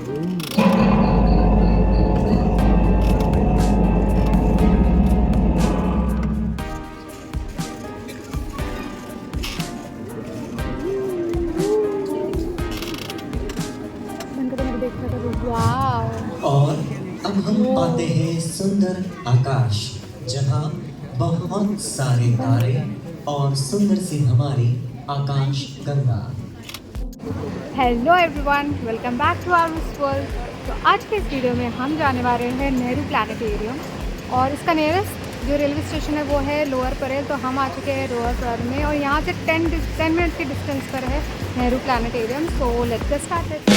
और अब हम पाते हैं सुंदर आकाश, जहाँ बहुत सारे तारे और सुंदर सी हमारी आकाश गंगा। Hello everyone, welcome back to our world. तो आज के इस वीडियो में हम जाने वाले हैं नेहरू प्लानिटेरियम, और इसका नियरेस्ट जो रेलवे स्टेशन है वो है लोअर परेल। तो हम आ चुके हैं लोअर परेल में, और यहाँ से 10 मिनट की डिस्टेंस पर है Nehru planetarium. So let's get started.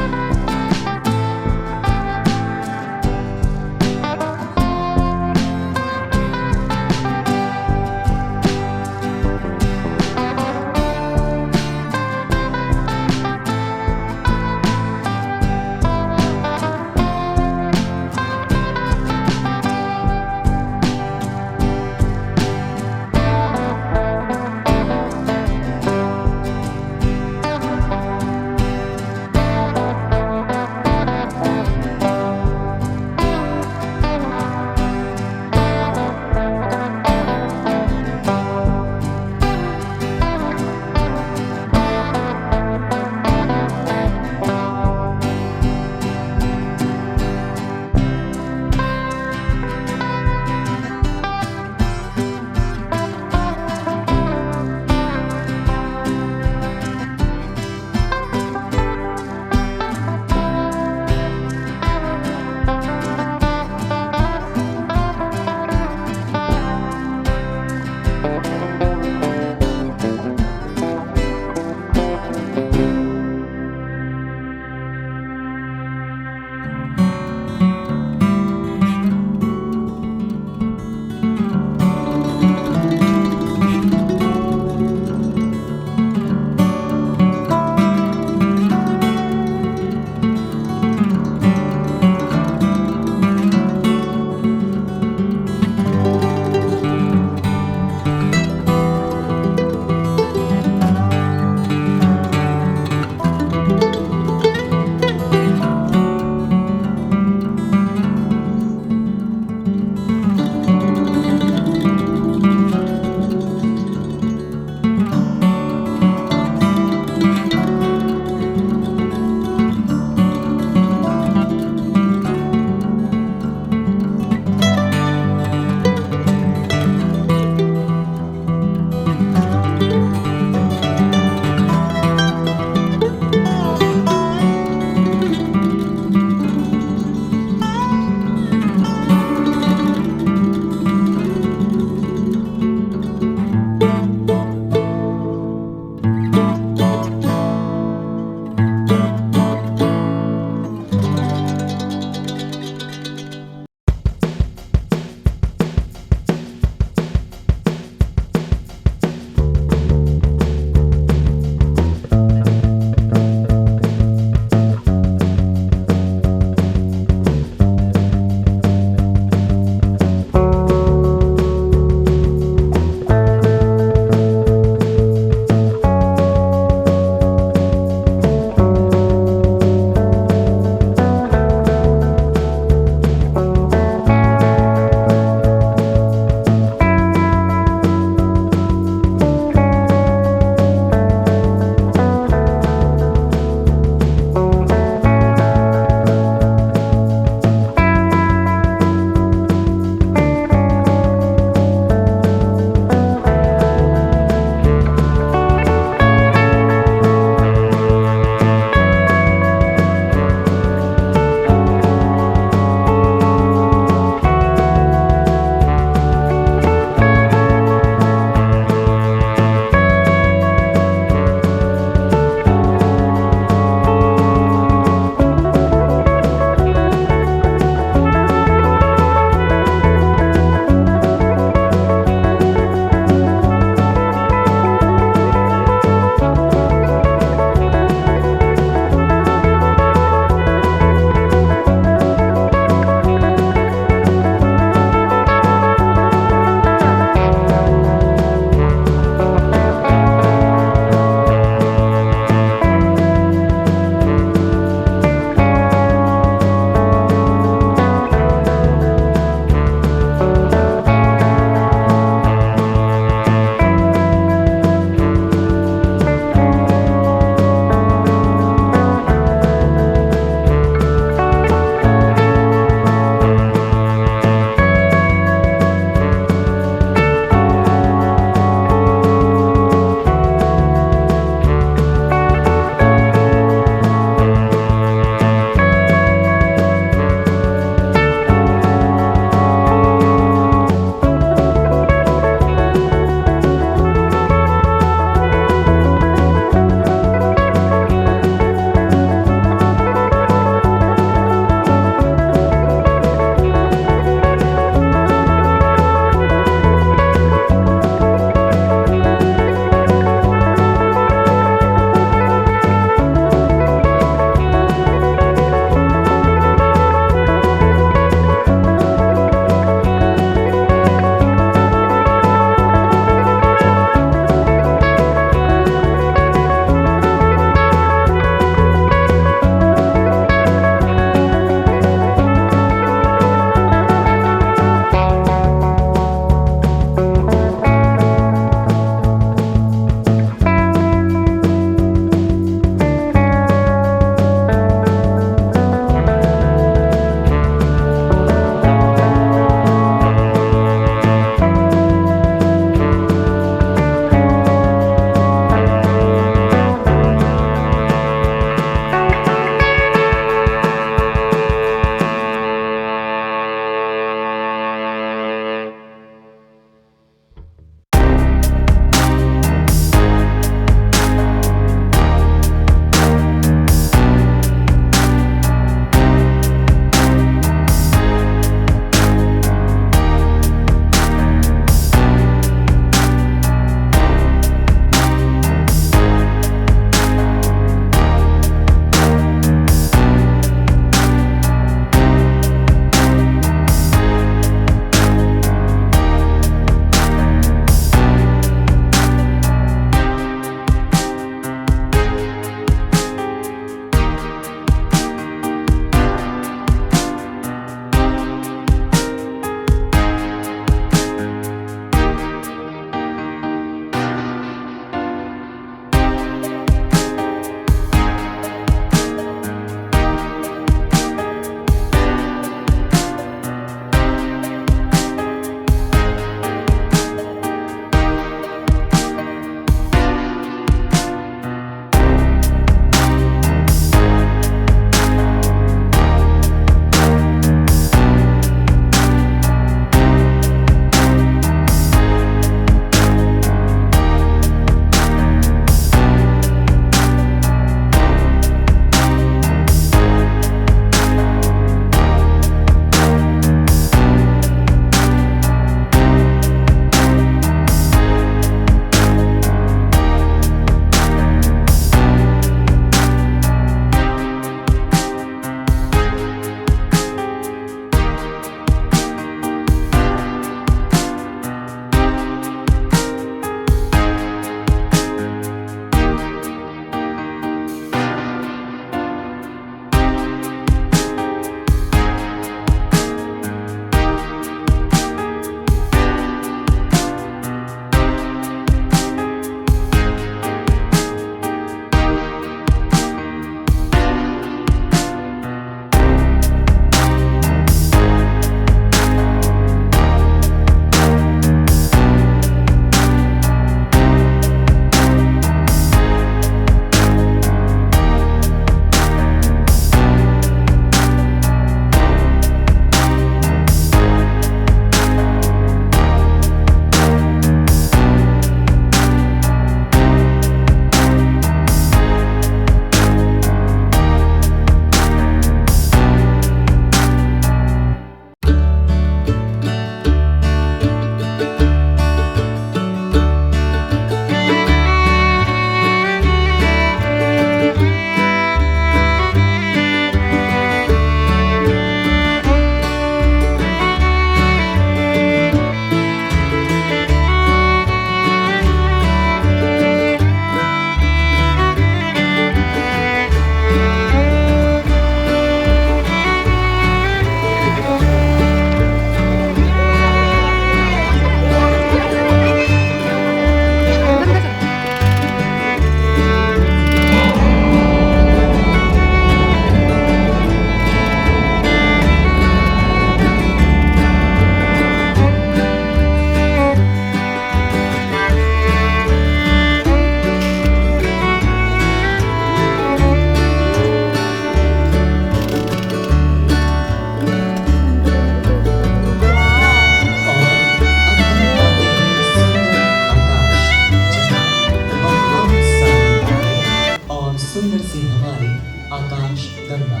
सुंदर सी हमारी आकाश गंगा।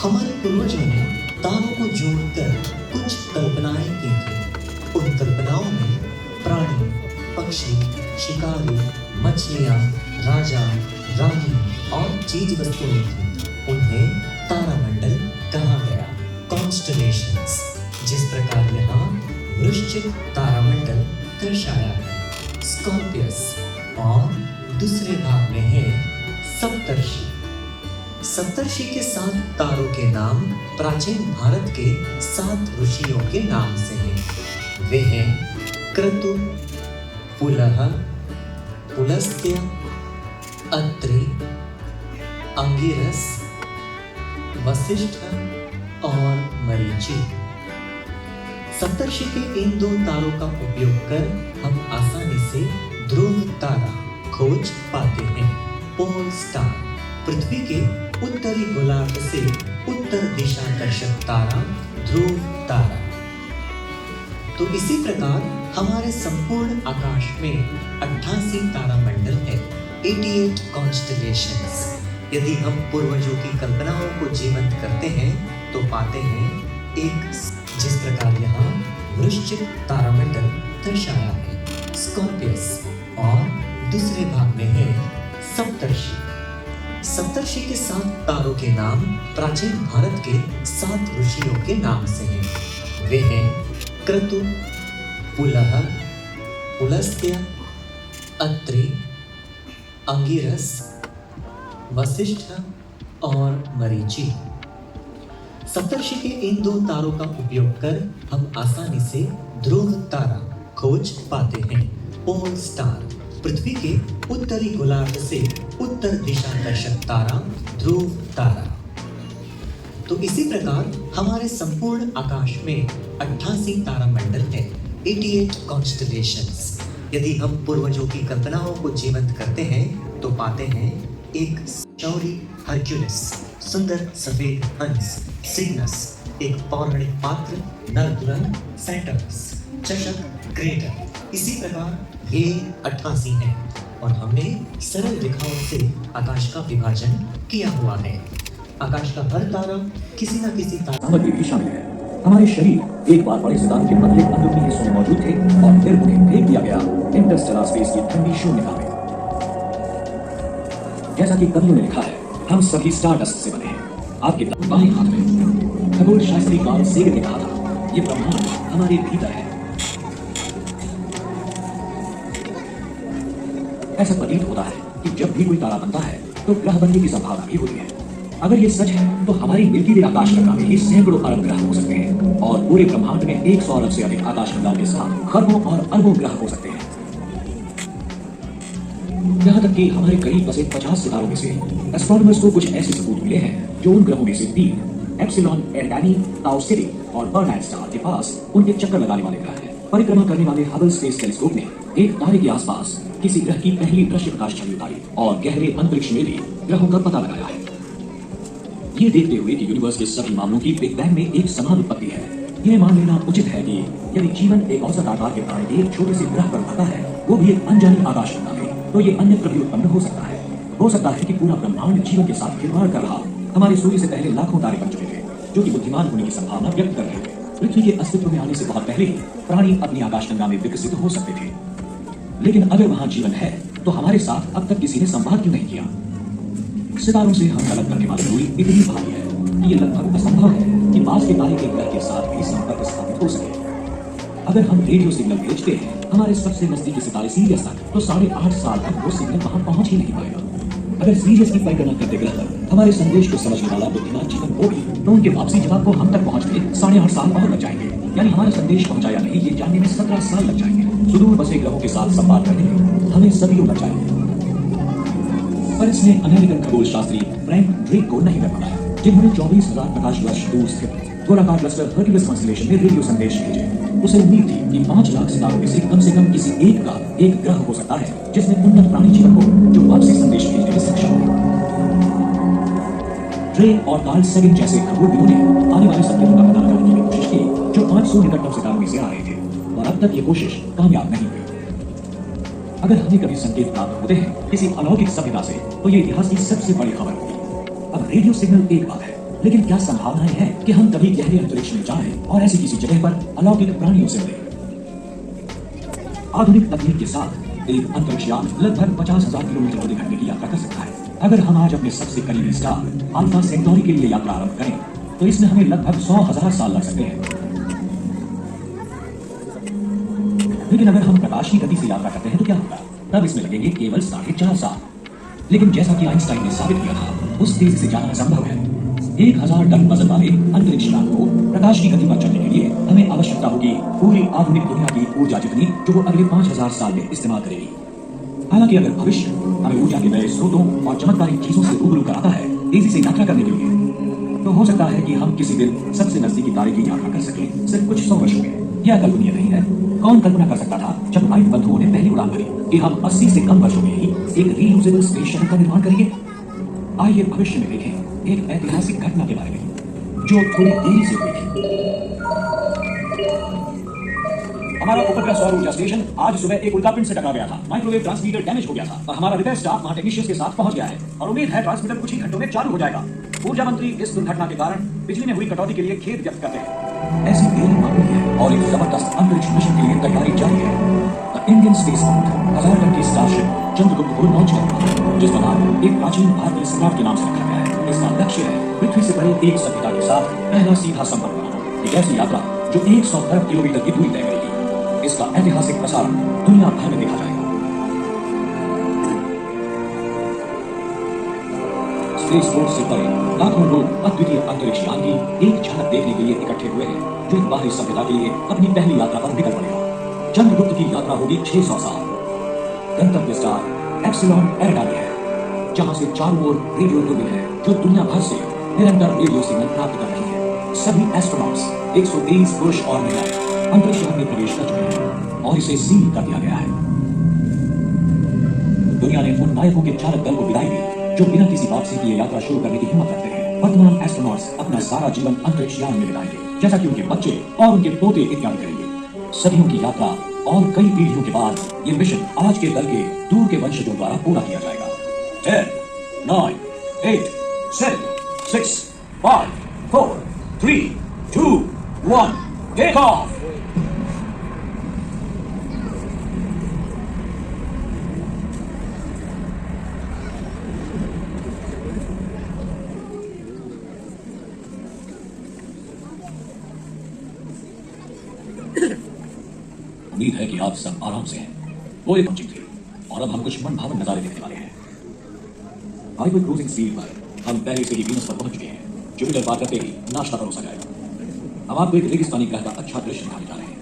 हमारे पूर्वजों ने तारों को जोड़कर कुछ कल्पनाएं की थी। उन कल्पनाओं में प्राणी, पक्षी, शिकारी, मछलियां, राजा, रानी और चीज वस्तुएं थी। उन्हें तारामंडल कहा गया, कॉन्स्टलेशंस। जिस प्रकार यहाँ वृश्चिक तारामंडल दर्शाया है, स्कॉर्पियस, और दूसरे भाग में है सप्तर्षि। सप्तर्षि के 7 तारों के नाम प्राचीन भारत के 7 ऋषियों के नाम से हैं। वे हैं क्रतु, पुलह, पुलस्त्य, अत्रि, अंगिरस, वशिष्ठ और मरीचि। सप्तर्षि के इन 2 तारों का उपयोग कर हम आसानी से ध्रुव तारा खोज पाते हैं। पोल स्टार, पृथ्वी के उत्तरी गोलार्ध से उत्तर दिशादर्शक तारा ध्रुव तारा। तो इसी प्रकार हमारे संपूर्ण आकाश में 88 तारामंडल है, 88 कॉन्स्टलेशंस। यदि हम पूर्वजों की कल्पनाओं को जीवंत करते हैं तो पाते हैं एक, जिस प्रकार यहाँ वृश्चिक तारामंडल दर्शाया है, स्कॉर्पियस, और दूसरे भाग में है सप्तर्षि। सप्तर्षि के 7 तारों के नाम प्राचीन भारत के 7 ऋषियों के नाम से हैं। वे हैं क्रतु, पुलह, पुलस्त्य, अत्रि, अंगिरस, वशिष्ठ और मरीचि। सप्तर्षि के इन 2 तारों का उपयोग कर हम आसानी से ध्रुव तारा खोज पाते हैं। पोल स्टार, पृथ्वी के उत्तरी गोलार्ध से उत्तर दिशादर्शक तारा ध्रुव तारा। तो इसी प्रकार हमारे संपूर्ण आकाश में 88 तारामंडल है, 88 कॉन्स्टलेशंस। यदि हम पूर्वजों की कल्पनाओं को जीवंत करते हैं तो पाते हैं एक शौरी हरक्यूलिस, सुंदर सफेद हंस सिग्नस, एक पौराणिक पात्र नरदुरंग सैटर्नस, चषक क्रेटर। इसी प्रकार ये 88 हैं और हमने सरल रेखाओं से आकाश का विभाजन किया हुआ है। आकाश का हर तारा किसी न किसी सामग्री भी शामिल है। हमारे शरीर एक बार बड़े सितारों के पतले अंदरूनी हिस्सों में मौजूद थे और फिर उन्हें फेंक दिया गया इंटरस्टेलर स्पेस की ठंडी शून्यता में। जैसा कि कवियों ने लिखा है, हम सभी स्टारडस्ट से बने हैं। आपके बाएं हाथ में खगोल शास्त्री कार्ल सेगन ने कहा था, ये ब्रह्मांड हमारे भीतर है। ऐसा प्रतीत होता है कि जब भी कोई तारा बनता है तो ग्रह बनने की संभावना भी होती है। अगर ये सच है तो हमारी मिल्की वे आकाशगंगा में ही सैकड़ों अरब ग्रह हो सकते हैं और पूरे ब्रह्मांड में 100 अरब से अधिक आकाशगंगाओं के साथ खरबों और अरबों ग्रह हो सकते हैं। यहाँ तक कि हमारे करीब बसे 50 सितारों में से एस्ट्रोनॉमर्स को कुछ ऐसे सबूत मिले हैं जो उन ग्रहों में से 3 एप्सिलॉन एरिडानी, ताउ सिटी और बर्नहार्ड स्टार के पास उनके चक्कर लगाने वाले ग्रह हैं। परिक्रमा करने वाले हबल स्पेस टेलीस्कोप ने एक तारे के आसपास किसी ग्रह की पहली दृश्य प्रकाश छवि उतारी और गहरे अंतरिक्ष में भी ग्रहों का पता लगाया है। ये देखते हुए कि यूनिवर्स के सभी मामलों की बिग बैंग में एक समान उत्पत्ति है, यह मान लेना उचित है कि यदि जीवन एक औसत आकार के तारे के एक छोटे से ग्रह पर बढ़ता है, वो भी एक अनजानी आकाशगंगा में, तो ये अन्यत्र भी उत्पन्न हो सकता है। हो सकता है कि पूरा ब्रह्मांड जीवन के साथ खिलवाड़ कर रहा। हमारे सूर्य से पहले लाखों तारे बन चुके थे जो कि बुद्धिमान होने की संभावना व्यक्त कर रहे थे। पृथ्वी के अस्तित्व में आने से बहुत पहले ही प्राणी अपनी आकाशगंगा में विकसित हो सकते थे। लेकिन अगर वहां जीवन है तो हमारे साथ अब तक किसी ने संवाद क्यों नहीं किया? सितारों से हम अलग करने वाली दूरी इतनी भारी है कि ये लगभग असंभव है कि पास के तारे के ग्रह के साथ भी संपर्क स्थापित हो सके। अगर हम रेडियो सिग्नल भेजते हैं हमारे सबसे नजदीकी सितारे सीरियस तक, तो 8.5 साल तक वो सिग्नल वहां पहुंच ही नहीं पाएगा। अगर सीरियस की परिक्रमा करते ग्रह पर हमारे संदेश को समझने वाला बुद्धिमान जीवन हो भी, तो उनके वापसी जवाब को हम तक पहुंचने 8.5 साल और लग जाएंगे। यानी हमारा संदेश पहुंचाया नहीं ये जानने में 17 साल लग जाएंगे। सुदूर बसे ग्रहों के साथ संवाद करने में हमें सदियों लग जाएंगे। पर इसने अमेरिकन खगोल शास्त्री फ्रैंक ड्रेक को नहीं कर पाया, जिन्होंने 24,000 प्रकाश वर्ष दूर स्थित गोलाकार क्लस्टर हर्क्यूलिस कॉन्स्टेलेशन में रेडियो संदेश भेजे। उसे उम्मीद थी कि 5 लाख सितारों में से कम किसी एक का एक ग्रह हो सकता है जिसमें उन्नत प्राणी जीवन हो जो वापसी संदेश भेजने में सक्षम हो। ड्रेक और कार्ल सेगन जैसे खगोलविदों ने आने वाले संकेतों का पता लगाने की कोशिश की जो 500 निकटतम सितारों में से आ रहे थे, और अब तक ये कोशिश कामयाब नहीं हुई। अगर हमें कभी संकेत प्राप्त होते हैं किसी अलौकिक सभ्यता से, तो ये इतिहास की सबसे बड़ी खबर होगी। अब रेडियो सिग्नल एक बात है, लेकिन क्या संभावनाएं हैं कि हम कभी गहरे अंतरिक्ष में जाएं और ऐसी किसी जगह पर अलौकिक प्राणियों से मिलें? आधुनिक तकनीक के साथ एक अंतरिक्ष यान लगभग 50,000 किलोमीटर प्रति घंटे की यात्रा कर सकता है। अगर हम आज अपने सबसे करीबी स्टार अल्फा सेंटोरी के लिए यात्रा आरंभ करें, तो इसमें हमें लगभग 100,000 साल लग सकते हैं। लेकिन अगर हम प्रकाश की गति से यात्रा करते हैं तो क्या होगा? तब इसमें लगेंगे केवल 4.5 साल। लेकिन जैसा कि आइंस्टाइन ने साबित किया था, उस तेजी से जाना संभव है। 1000 टन वजन वाले अंतरिक्ष यान को प्रकाश की गति पर चलने के लिए हमें आवश्यकता होगी पूरी आधुनिक दुनिया की ऊर्जा जितनी, जो वो अगले 5000 साल में इस्तेमाल करेगी। हालांकि अगर भविष्य हमें ऊर्जा के नए स्रोतों और चमत्कारिक चीजों से रूबरू कराता है तेजी से यात्रा करने के लिए, तो हो सकता है कि हम किसी दिन सबसे नजदीकी तारे की यात्रा कर सकें सिर्फ कुछ 100 वर्षों में। यह कल्पनीय नहीं है। कौन कल्पना कर सकता था जब राइट बंधुओं ने पहली उड़ान भरी कि हम 80 से कम वर्षों में ही एक रीयूजेबल स्पेस शटल का निर्माण करेंगे? आइए भविष्य में देखें एक ऐतिहासिक घटना के बारे में जो थोड़ी देरी से हुई थी। हमारा उपग्रह सौर ऊर्जा स्टेशन आज सुबह एक उल्कापिंड से टकरा गया था। माइक्रोवेव ट्रांसमीटर डैमेज हो गया था और हमारा रिपेयर स्टाफ वहां टेक्नीशियंस के साथ पहुंच गया है और उम्मीद है ट्रांसमीटर कुछ ही घंटों में चालू हो जाएगा। ऊर्जा मंत्री इस दुर्घटना के कारण बिजली में हुई कटौती के लिए खेद व्यक्त करते हैं। ऐसी देरी मामूली है और एक जबरदस्त अंतरिक्ष मिशन के लिए तैयारी जारी है। द इंडियन स्पेसपोर्ट 1000 टन की स्टारशिप चंद्रगुप्त को लॉन्च कर रहा है, जिसका नाम एक प्राचीन भारतीय सम्राट के नाम से रखा गया है। इसका लक्ष्य है पृथ्वी से परे एक सभ्यता के साथ पहला सीधा संपर्क बनाना। एक ऐसी यात्रा जो 100 अरब किलोमीटर की दूरी तय करेगी। इसका ऐतिहासिक प्रसारण दुनिया भर में देखा जाएगा। स्पेसपोर्ट से परे लाखों लोग अद्वितीय अंतरिक्ष यान की एक झलक देखने के लिए इकट्ठे हुए हैं, जो एक बाहरी सभ्यता के लिए अपनी पहली यात्रा पर निकल पड़ेगा। चंद्रगुप्त की यात्रा होगी 600 साल। गंतव्य स्टार एप्सिलॉन एरिडानी है, जहां से चारों ओर रेडियो दूरबीन है जो दुनिया भर से निरंतर रेडियो सिग्नल प्राप्त कर रही है। सभी एस्ट्रोनॉट्स 123 पुरुष और महिलाएं अंतरिक्ष यान में प्रवेश कर चुके हैं और इसे सील कर दिया गया है। दुनिया ने उन नायकों के चालक दल को विदाई दी जो बिना किसी वापसी की यात्रा शुरू करने की हिम्मत रखते हैं। वर्तमान एस्ट्रोनॉट्स अपना सारा जीवन अंतरिक्ष यान में बिताएंगे, जैसा कि उनके बच्चे और उनके पोते इत्यादि करेंगे। सदियों की यात्रा और कई पीढ़ियों के बाद ये मिशन आज के दल के दूर के वंशजों द्वारा पूरा किया जाएगा। 10, 9, 8, 7, 6, 5, 4, 3, 2, 1, take off! उम्मीद है कि आप सब आराम से हैं। वो एक पहुंची थी और अब हम कुछ मनभावन नजारे देखने वाले हैं। हाईवे क्रूजिंग स्पीड पर हम पहले से ही वीनस पर पहुंच चुके हैं। जुपिटर पार करते ही नाश्ता परोसा जाएगा। हम आपको एक रेगिस्तानी ग्रह का अच्छा दृश्य दिखाने जा रहे हैं।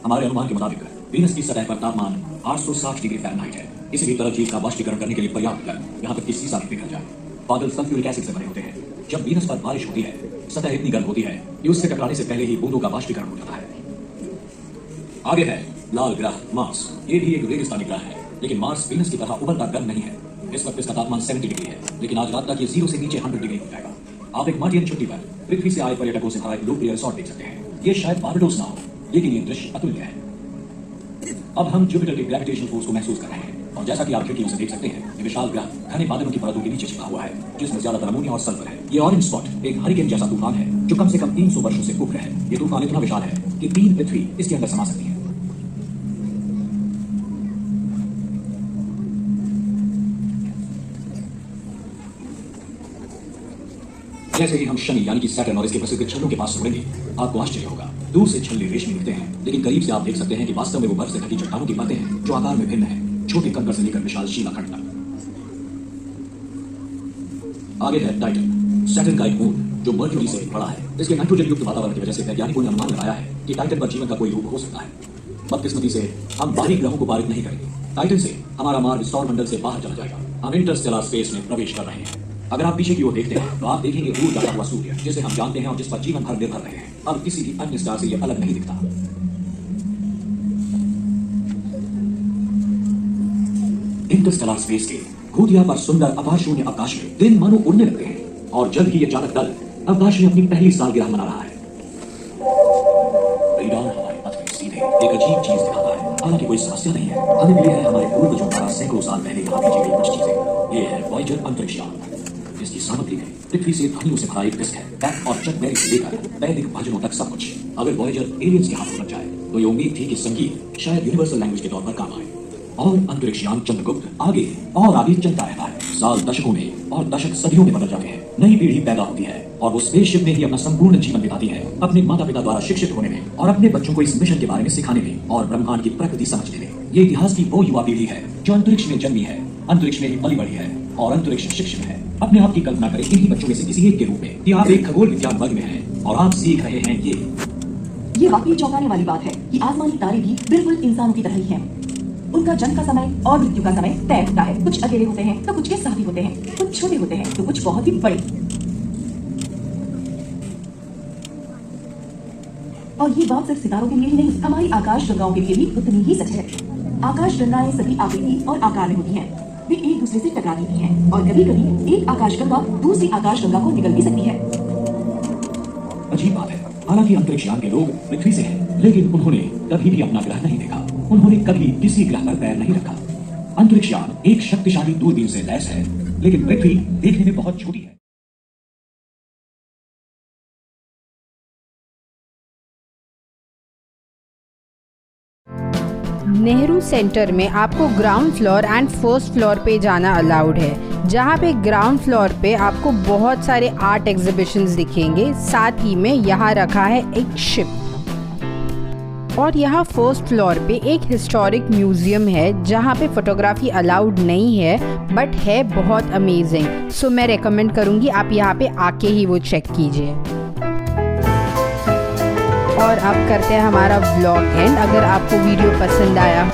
हमारे अनुमान के मुताबिक वीनस की सतह पर तापमान 860 डिग्री फ़ारेनहाइट है। किसी भी तरह चीज का वाष्पीकरण करने के लिए पर्याप्त है, यहाँ तक कि सीसा भी पिघल जाए। बादल सल्फ्यूरिक एसिड से बने होते हैं। जब वीनस पर बारिश होती है, सतह इतनी गर्म होती है कि उससे टकराने से पहले ही बूंदों का वाष्पीकरण हो जाता है। आगे है लाल ग्रह मार्स। ये भी एक रेगिस्तानी ग्रह है, लेकिन मार्स वीनस की तरह उबलता गर्म नहीं है। इस वक्त इसका तापमान 70 डिग्री है, लेकिन आज रात तक ये 0 से नीचे 100 डिग्री हो जाएगा। आप एक मार्टियन छुट्टी पर पृथ्वी से आए पर्यटकों से भरा एक लोकप्रिय रिसॉर्ट देख सकते हैं। ये शायद बारबडोस ना हो, लेकिन ये दृश्य अतुल्य है। अब हम जुपिटर के ग्रेविटेशनल फोर्स को महसूस कर रहे हैं और जैसा कि आप खिड़कियों से देख सकते हैं, ये विशाल ग्रह घने बादलों की परतों के नीचे छिपा हुआ है, जिसमें ज्यादातर अमोनिया और सल्फर है। ये ऑरेंज स्पॉट एक हरिकेन जैसा तूफान है जो कम से कम 300 वर्षों से उग्र है। ये तूफान इतना विशाल है कि 3 पृथ्वी इसके अंदर समा सकती है। जैसे ही हम शनि यानी कि सैटर्न और इसके प्रसिद्ध छल्लों के पास उड़ेंगे, आपको आश्चर्य होगा। दूर से छल्ले रेशमी दिखते हैं, लेकिन करीब से आप देख सकते हैं कि वास्तव में वो बर्फ से ढकी चट्टानों की परतें हैं जो आकार में भिन्न हैं, छोटे कंकड़ से लेकर विशाल शिलाखंड तक। आगे है टाइटन, सैटर्न का एक मून जो मर्क्यूरी से बड़ा है। इसके नाइट्रोजन युक्त वातावरण की वजह से वैज्ञानिकों ने अनुमान लगाया है कि टाइटन पर जीवन का कोई रूप हो सकता है। बदकिस्मती से हम बाहरी ग्रहों को पारित नहीं करेंगे। टाइटन से हमारा मार्ग सौर मंडल से बाहर चला जाएगा। हम इंटरस्टेलर स्पेस में प्रवेश कर रहे हैं। अगर आप पीछे की ओर देखते हैं तो आप देखेंगे दूर जाता हुआ सूर्य, जिसे हम जानते हैं और जिस पर जीवन भर निर्भर रहे हैं, अब किसी भी अन्य स्टार से यह अलग नहीं दिखता। इंटरस्टेलर स्पेस के घूटिया पर सुंदर अपारशून्य अवकाश में दिन मानो उड़ने लगते हैं और जल्द ही यह चालक दल अवकाश में अपनी पहली सालगिरह मना रहा है। रेडार हमारे पथ में सीधे एक अजीब चीज दिखाता है। हालांकि कोई समस्या नहीं है। हमें मिली है हमारे पूर्वजों द्वारा सैकड़ों साल पहले यहाँ भेजी गई कुछ चीजें। ये है वॉयेजर अंतरिक्ष यान। इसकी सामग्री में पृथ्वी से ध्वनियों से भरा एक डिस्क है। बैक और चक बेरी से लेकर वैदिक भजनों तक सब कुछ। अगर वॉयेजर एलियंस के हाथों लग जाए तो ये उम्मीद थी कि संगीत शायद यूनिवर्सल लैंग्वेज के तौर पर काम आए। और अंतरिक्ष यान चंद्रगुप्त आगे और आगे चलता रहता है। साल दशकों में और दशक सदियों में बदल जाते हैं। नई पीढ़ी पैदा होती है और वो स्पेसशिप में ही अपना संपूर्ण जीवन बिताती है, अपने माता पिता द्वारा शिक्षित होने में और अपने बच्चों को इस मिशन के बारे में सिखाने में और ब्रह्मांड की प्रकृति समझने में। ये इतिहास की वो युवा पीढ़ी है जो अंतरिक्ष में जन्मी है, अंतरिक्ष में ही पली बढ़ी है और अंतरिक्ष शिक्षित है। अपने आप की कल्पना करें इन्हीं बच्चों में से किसी एक के रूप में कि आप एक खगोल विज्ञान वर्ग में हैं और आप सीख रहे हैं ये वाकई चौंकाने वाली बात है कि आसमानी तारे भी बिल्कुल इंसानों की तरह ही हैं। उनका जन्म का समय और मृत्यु का समय तय होता है। कुछ अकेले होते हैं तो कुछ के साथ ही होते हैं, कुछ छोटे होते हैं तो कुछ बहुत ही बड़े। और ये बात सिर्फ सितारों के लिए ही नहीं, हमारी आकाश गंगाओं के लिए भी उतनी ही सच है। आकाश गंगाएं सभी आकृति और आकार में होती हैं। वे एक दूसरे से टकराती भी हैं और कभी कभी एक आकाश गंगा दूसरी आकाश गंगा को निगल भी सकती है। अजीब बात है, हालांकि अंतरिक्ष यान के लोग पृथ्वी से हैं, लेकिन उन्होंने कभी भी अपना ग्रह नहीं देखा। उन्होंने कभी किसी ग्रह पर पैर नहीं रखा। अंतरिक्ष यान एक शक्तिशाली दूरबीन से लैस है, लेकिन पृथ्वी देखने में बहुत छोटी है। नेहरू सेंटर में आपको ground floor and first floor पे जाना अलाउड है, जहाँ पे ग्राउंड फ्लोर पे आपको बहुत सारे आर्ट एग्जीबिशंस दिखेंगे। साथ ही में यहाँ रखा है एक शिप और यहाँ फर्स्ट फ्लोर पे एक हिस्टोरिक म्यूजियम है जहाँ पे फोटोग्राफी अलाउड नहीं है बट है बहुत अमेजिंग। सो मैं रेकमेंड करूँगी आप यहाँ पे आके ही वो चेक कीजिए। और अब करते हैं हमारा व्लॉग एंड। अगर आपको वीडियो पसंद आया